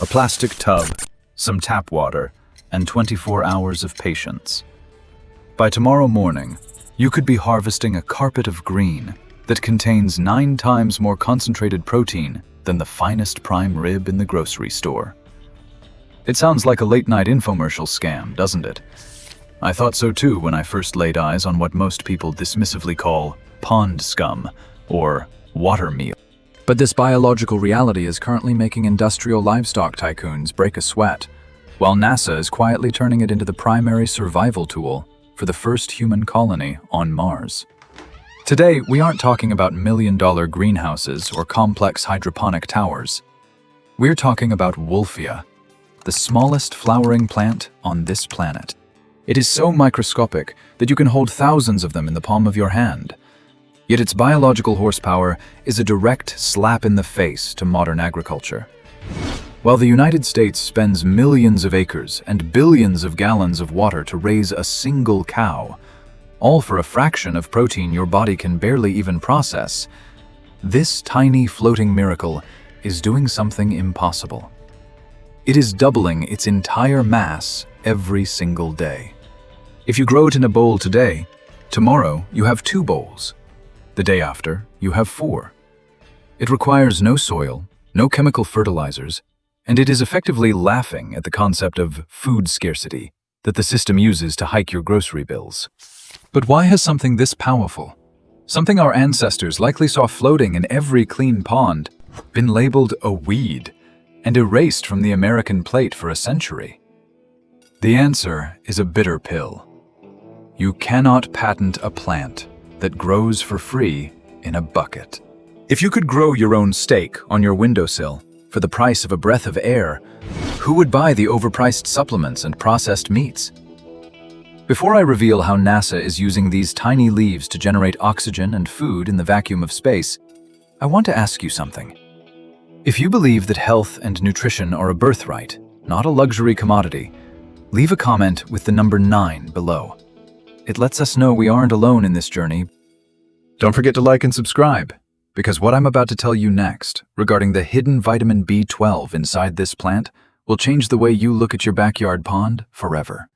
a plastic tub, some tap water, and 24 hours of patience. By tomorrow morning, you could be harvesting a carpet of green that contains 9 times more concentrated protein than the finest prime rib in the grocery store. It sounds like a late-night infomercial scam, doesn't it? I thought so too when I first laid eyes on what most people dismissively call pond scum or water meal. But this biological reality is currently making industrial livestock tycoons break a sweat, while NASA is quietly turning it into the primary survival tool for the first human colony on Mars. Today, we aren't talking about million-dollar greenhouses or complex hydroponic towers. We're talking about Wolffia, the smallest flowering plant on this planet. It is so microscopic that you can hold thousands of them in the palm of your hand. Yet its biological horsepower is a direct slap in the face to modern agriculture. While the United States spends millions of acres and billions of gallons of water to raise a single cow, all for a fraction of protein your body can barely even process, this tiny floating miracle is doing something impossible. It is doubling its entire mass every single day. If you grow it in a bowl today, tomorrow you have 2 bowls. The day after, you have 4. It requires no soil, no chemical fertilizers, and it is effectively laughing at the concept of food scarcity that the system uses to hike your grocery bills. But why has something this powerful, something our ancestors likely saw floating in every clean pond, been labeled a weed and erased from the American plate for a century? The answer is a bitter pill. You cannot patent a plant that grows for free in a bucket. If you could grow your own steak on your windowsill for the price of a breath of air, who would buy the overpriced supplements and processed meats? Before I reveal how NASA is using these tiny leaves to generate oxygen and food in the vacuum of space, I want to ask you something. If you believe that health and nutrition are a birthright, not a luxury commodity, leave a comment with the number 9 below. It lets us know we aren't alone in this journey. Don't forget to like and subscribe, because what I'm about to tell you next regarding the hidden vitamin B12 inside this plant will change the way you look at your backyard pond forever.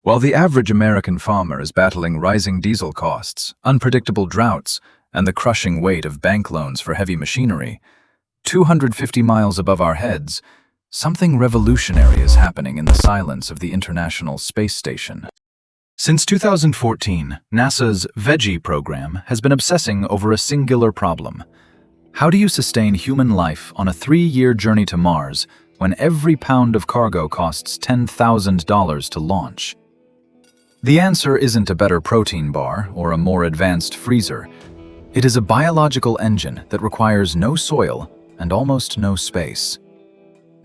While the average American farmer is battling rising diesel costs, unpredictable droughts, and the crushing weight of bank loans for heavy machinery, 250 miles above our heads, something revolutionary is happening in the silence of the International Space Station. Since 2014, NASA's Veggie program has been obsessing over a singular problem. How do you sustain human life on a 3-year journey to Mars when every pound of cargo costs $10,000 to launch? The answer isn't a better protein bar or a more advanced freezer. It is a biological engine that requires no soil and almost no space.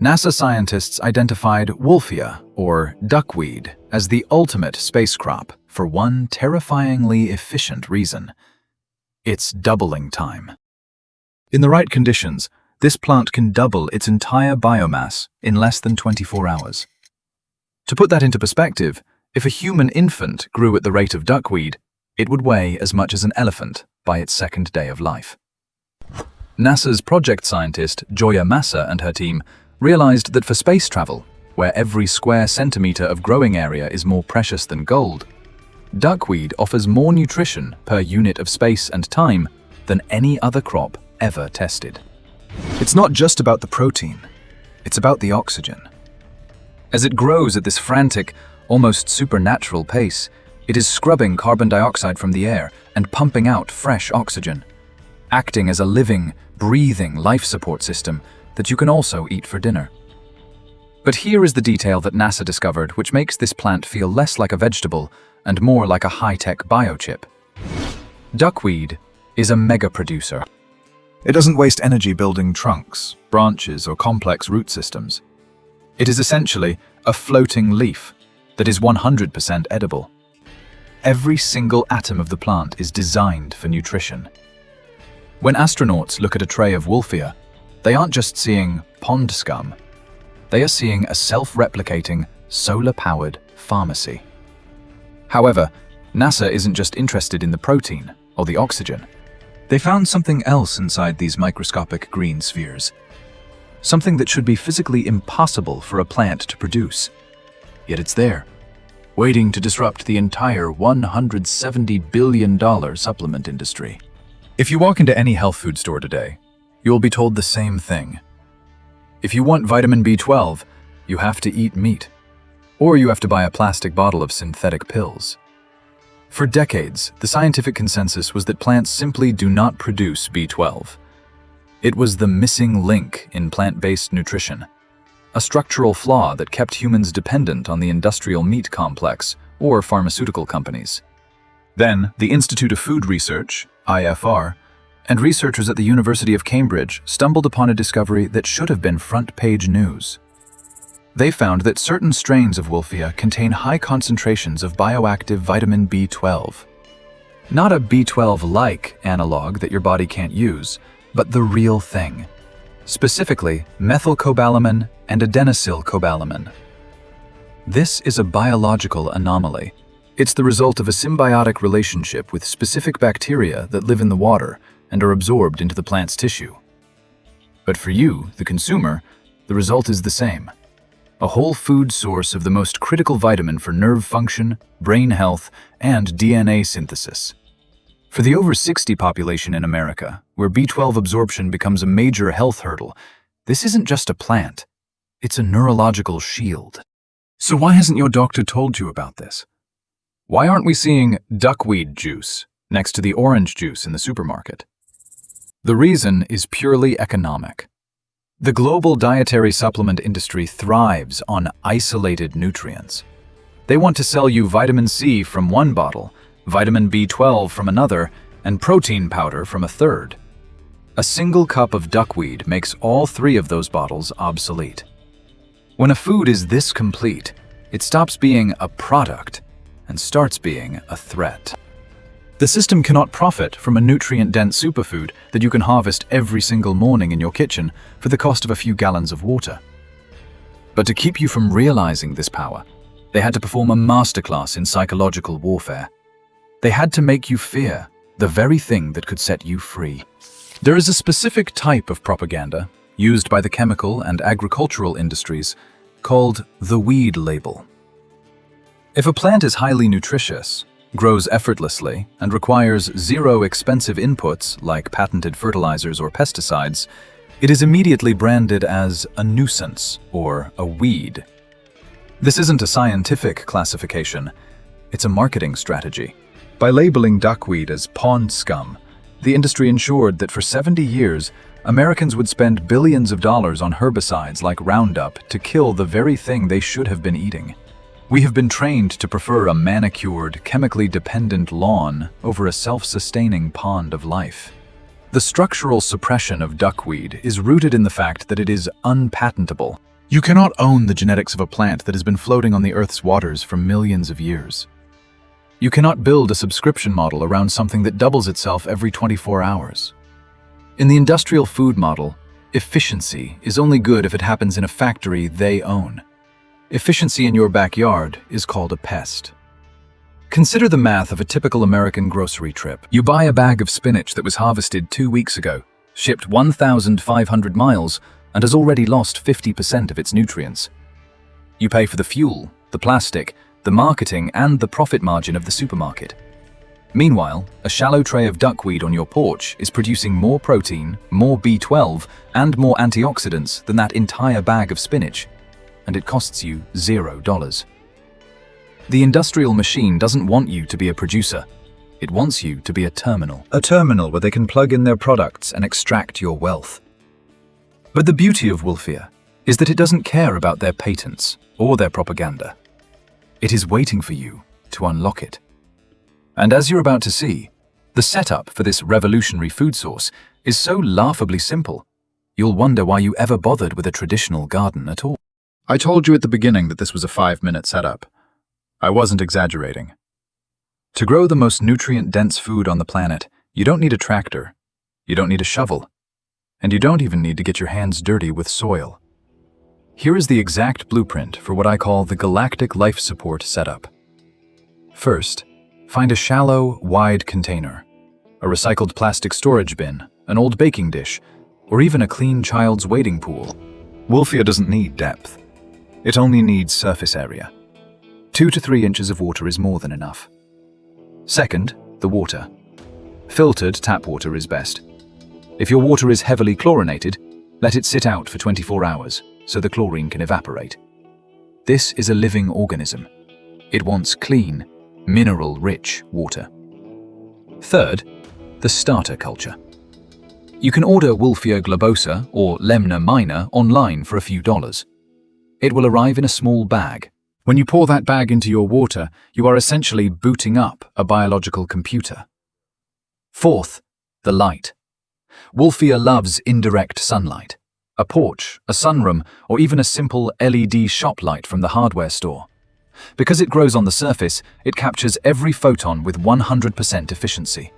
NASA scientists identified Wolffia, or duckweed, as the ultimate space crop for one terrifyingly efficient reason: its doubling time. In the right conditions, this plant can double its entire biomass in less than 24 hours. To put that into perspective, if a human infant grew at the rate of duckweed, it would weigh as much as an elephant by its 2nd day of life. NASA's project scientist Joya Massa and her team realized that for space travel, where every square centimeter of growing area is more precious than gold, duckweed offers more nutrition per unit of space and time than any other crop ever tested. It's not just about the protein, it's about the oxygen. As it grows at this frantic, almost supernatural pace, it is scrubbing carbon dioxide from the air and pumping out fresh oxygen, acting as a living, breathing life support system that you can also eat for dinner. But here is the detail that NASA discovered which makes this plant feel less like a vegetable and more like a high-tech biochip. Duckweed is a mega producer. It doesn't waste energy building trunks, branches, or complex root systems. It is essentially a floating leaf that is 100% edible. Every single atom of the plant is designed for nutrition. When astronauts look at a tray of Wolffia, they aren't just seeing pond scum. They are seeing a self-replicating, solar-powered pharmacy. However, NASA isn't just interested in the protein or the oxygen. They found something else inside these microscopic green spheres. something that should be physically impossible for a plant to produce. Yet it's there, waiting to disrupt the entire $170 billion supplement industry. If you walk into any health food store today, you will be told the same thing. If you want vitamin B12, you have to eat meat, or you have to buy a plastic bottle of synthetic pills. For decades, the scientific consensus was that plants simply do not produce B12. It was the missing link in plant-based nutrition, a structural flaw that kept humans dependent on the industrial meat complex or pharmaceutical companies. Then, the Institute of Food Research, IFR, and researchers at the University of Cambridge stumbled upon a discovery that should have been front-page news. They found that certain strains of Wolffia contain high concentrations of bioactive vitamin B12. Not a B12-like analog that your body can't use, but the real thing. Specifically, methylcobalamin and adenosylcobalamin. This is a biological anomaly. It's the result of a symbiotic relationship with specific bacteria that live in the water and are absorbed into the plant's tissue. But for you, the consumer, the result is the same. A whole food source of the most critical vitamin for nerve function, brain health, and DNA synthesis. For the over 60 population in America, where B12 absorption becomes a major health hurdle, this isn't just a plant, it's a neurological shield. So why hasn't your doctor told you about this? Why aren't we seeing duckweed juice next to the orange juice in the supermarket? The reason is purely economic. The global dietary supplement industry thrives on isolated nutrients. They want to sell you vitamin C from one bottle, vitamin B12 from another, and protein powder from a third. A single cup of duckweed makes all three of those bottles obsolete. When a food is this complete, it stops being a product and starts being a threat. The system cannot profit from a nutrient-dense superfood that you can harvest every single morning in your kitchen for the cost of a few gallons of water. But to keep you from realizing this power, they had to perform a masterclass in psychological warfare. They had to make you fear the very thing that could set you free. There is a specific type of propaganda used by the chemical and agricultural industries called the weed label. If a plant is highly nutritious, grows effortlessly, and requires zero expensive inputs like patented fertilizers or pesticides, it is immediately branded as a nuisance or a weed. This isn't a scientific classification, it's a marketing strategy. By labeling duckweed as pond scum, the industry ensured that for 70 years, Americans would spend billions of dollars on herbicides like Roundup to kill the very thing they should have been eating. We have been trained to prefer a manicured, chemically dependent lawn over a self-sustaining pond of life. The structural suppression of duckweed is rooted in the fact that it is unpatentable. You cannot own the genetics of a plant that has been floating on the Earth's waters for millions of years. You cannot build a subscription model around something that doubles itself every 24 hours. In the industrial food model, efficiency is only good if it happens in a factory they own. Efficiency in your backyard is called a pest. Consider the math of a typical American grocery trip. You buy a bag of spinach that was harvested 2 weeks ago, shipped 1,500 miles, and has already lost 50% of its nutrients. You pay for the fuel, the plastic, the marketing, and the profit margin of the supermarket. Meanwhile, a shallow tray of duckweed on your porch is producing more protein, more B12, and more antioxidants than that entire bag of spinach, and it costs you $0. The industrial machine doesn't want you to be a producer. It wants you to be a terminal. A terminal where they can plug in their products and extract your wealth. But the beauty of Wolffia is that it doesn't care about their patents or their propaganda. It is waiting for you to unlock it. And as you're about to see, the setup for this revolutionary food source is so laughably simple, you'll wonder why you ever bothered with a traditional garden at all. I told you at the beginning that this was a 5-minute setup. I wasn't exaggerating. To grow the most nutrient-dense food on the planet, you don't need a tractor, you don't need a shovel, and you don't even need to get your hands dirty with soil. Here is the exact blueprint for what I call the galactic life support setup. First, find a shallow, wide container, a recycled plastic storage bin, an old baking dish, or even a clean child's wading pool. Wolffia doesn't need depth. It only needs surface area. 2 to 3 inches of water is more than enough. Second, the water. Filtered tap water is best. If your water is heavily chlorinated, let it sit out for 24 hours so the chlorine can evaporate. This is a living organism. It wants clean, mineral-rich water. Third, the starter culture. You can order Wolffia globosa or Lemna minor online for a few dollars. It will arrive in a small bag. When you pour that bag into your water, you are essentially booting up a biological computer. Fourth, the light. Wolffia loves indirect sunlight. A porch, a sunroom, or even a simple LED shop light from the hardware store. Because it grows on the surface, it captures every photon with 100% efficiency.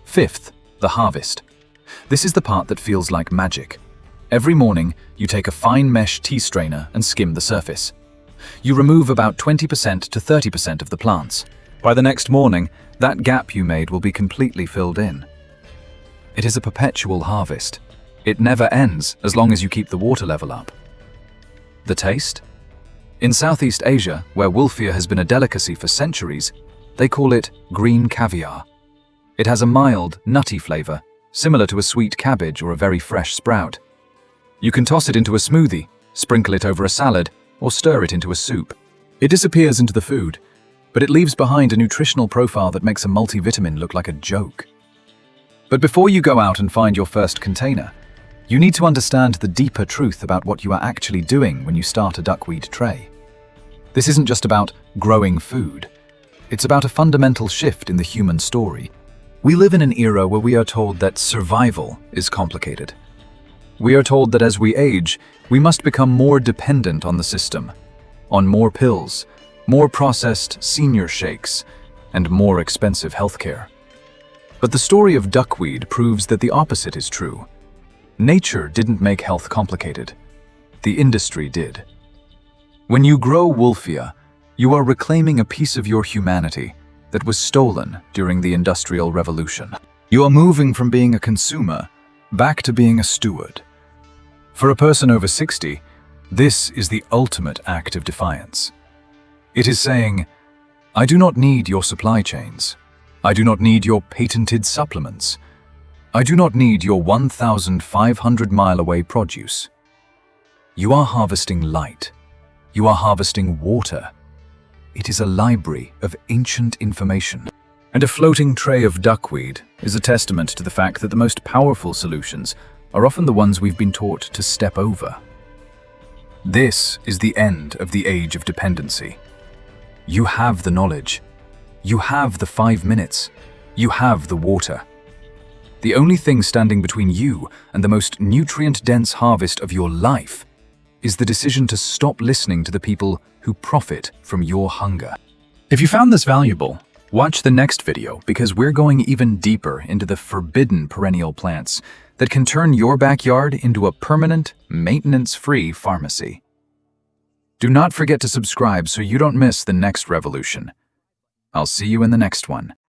Fifth, the harvest. This is the part that feels like magic. Every morning, you take a fine mesh tea strainer and skim the surface. You remove about 20% to 30% of the plants. By the next morning, that gap you made will be completely filled in. It is a perpetual harvest. It never ends as long as you keep the water level up. The taste? In Southeast Asia, where Wolffia has been a delicacy for centuries, they call it green caviar. It has a mild, nutty flavor, similar to a sweet cabbage or a very fresh sprout. You can toss it into a smoothie, sprinkle it over a salad, or stir it into a soup. It disappears into the food, but it leaves behind a nutritional profile that makes a multivitamin look like a joke. But before you go out and find your first container, you need to understand the deeper truth about what you are actually doing when you start a duckweed tray. This isn't just about growing food. It's about a fundamental shift in the human story. We live in an era where we are told that survival is complicated. We are told that as we age, we must become more dependent on the system, on more pills, more processed senior shakes, and more expensive healthcare. But the story of duckweed proves that the opposite is true. Nature didn't make health complicated. The industry did. When you grow Wolffia, you are reclaiming a piece of your humanity that was stolen during the Industrial Revolution. You are moving from being a consumer back to being a steward. For a person over 60, this is the ultimate act of defiance. It is saying, I do not need your supply chains. I do not need your patented supplements. I do not need your 1,500-mile-away produce. You are harvesting light. You are harvesting water. It is a library of ancient information. And a floating tray of duckweed is a testament to the fact that the most powerful solutions are often the ones we've been taught to step over. This is the end of the age of dependency. You have the knowledge. You have the 5 minutes. You have the water. The only thing standing between you and the most nutrient-dense harvest of your life is the decision to stop listening to the people who profit from your hunger. If you found this valuable, watch the next video because we're going even deeper into the forbidden perennial plants that can turn your backyard into a permanent, maintenance-free pharmacy. Do not forget to subscribe so you don't miss the next revolution. I'll see you in the next one.